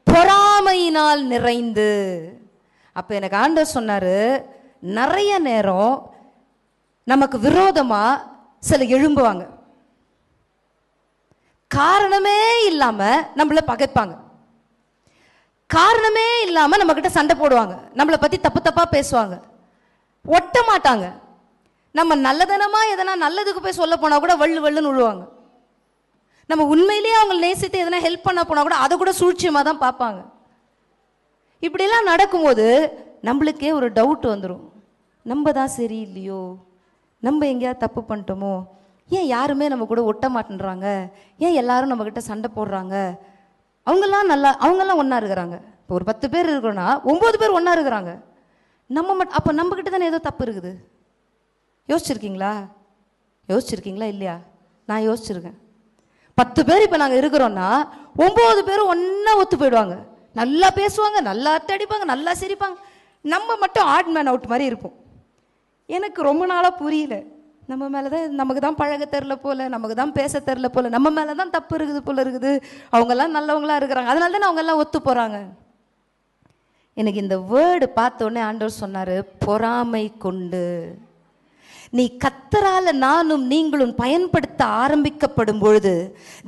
பொறாமையினால் நிறைந்து. அப்ப எனக்கு ஆண்டவர் சொன்னாரு, நிறைய நேரம் நமக்கு விரோதமா சில எழும்புவாங்க, காரணமே இல்லாம நம்மள பகைப்பாங்க, காரணமே இல்லாம நம்ம கிட்ட சண்டை போடுவாங்க, நம்மளை பத்தி தப்பு தப்பா பேசுவாங்க, ஒட்ட மாட்டாங்க. நம்ம நல்லதனமா எதனா நல்லதுக்கு போய் சொல்ல போனா கூட வள்ளு வள்ளுன்னு விழுவாங்க. நம்ம உண்மையிலேயே அவங்க நேசித்து எதனா ஹெல்ப் பண்ண போனா கூட அதை கூட சூழ்ச்சியமாக தான் பார்ப்பாங்க. இப்படிலாம் நடக்கும்போது நம்மளுக்கே ஒரு டவுட் வந்துடும், நம்ம தான் சரி இல்லையோ, நம்ம எங்கேயாவது தப்பு பண்ணிட்டோமோ, ஏன் யாருமே நம்ம கூட ஒட்ட மாட்டேன்றாங்க, ஏன் எல்லாரும் நம்மக்கிட்ட சண்டை போடுறாங்க, அவங்கெல்லாம் ஒன்றா இருக்கிறாங்க. இப்போ ஒரு 10 பேர் இருக்கிறோன்னா 9 பேர் ஒன்றா இருக்கிறாங்க, நம்ம அப்போ நம்மக்கிட்ட தானே ஏதோ தப்பு இருக்குது. யோசிச்சிருக்கீங்களா இல்லையா? நான் யோசிச்சிருக்கேன். 10 பேர் இப்போ நாங்கள் இருக்கிறோன்னா 9 பேரும் ஒன்றா ஒத்து போயிடுவாங்க, நல்லா பேசுவாங்க, நல்லா அடிப்பாங்க, நல்லா சிரிப்பாங்க. நம்ம மட்டும் ஆட் மேன் அவுட் மாதிரி இருப்போம். எனக்கு ரொம்ப நாளாக புரியல, நம்ம மேலே தான், நமக்கு தான் பழக தெரில போல, நமக்கு தான் பேச தெரில போல, நம்ம மேலே தான் தப்பு இருக்குது போல இருக்குது, அவங்கெல்லாம் நல்லவங்களா இருக்கிறாங்க, அதனால தான் அவங்கெல்லாம் ஒத்து போகிறாங்க. எனக்கு இந்த வேர்டு பார்த்தோன்னே ஆண்டவர் சொன்னார், பொறாமை கொண்டு. நீ கர்த்தரால நானும் நீங்களும் பயன்படுத்த ஆரம்பிக்கப்படும் பொழுது,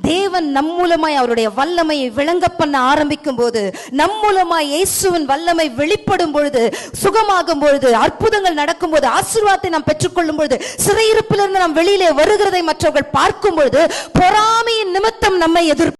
தேவன் நம் மூலமாய் அவருடைய வல்லமையை விளங்க பண்ண ஆரம்பிக்கும் போது, நம் மூலமாய் இயேசுவின் வல்லமை வெளிப்படும் பொழுது, சுகமாகும் பொழுது, அற்புதங்கள் நடக்கும் போது, ஆசீர்வாதத்தை நாம் பெற்றுக்கொள்ளும் பொழுது, சிறையிருப்பிலிருந்து நாம் வெளியிலே வருகிறதை மற்றவர்கள் பார்க்கும் பொழுது, பொறாமையின் நிமித்தம் நம்மை எதிர்ப்பு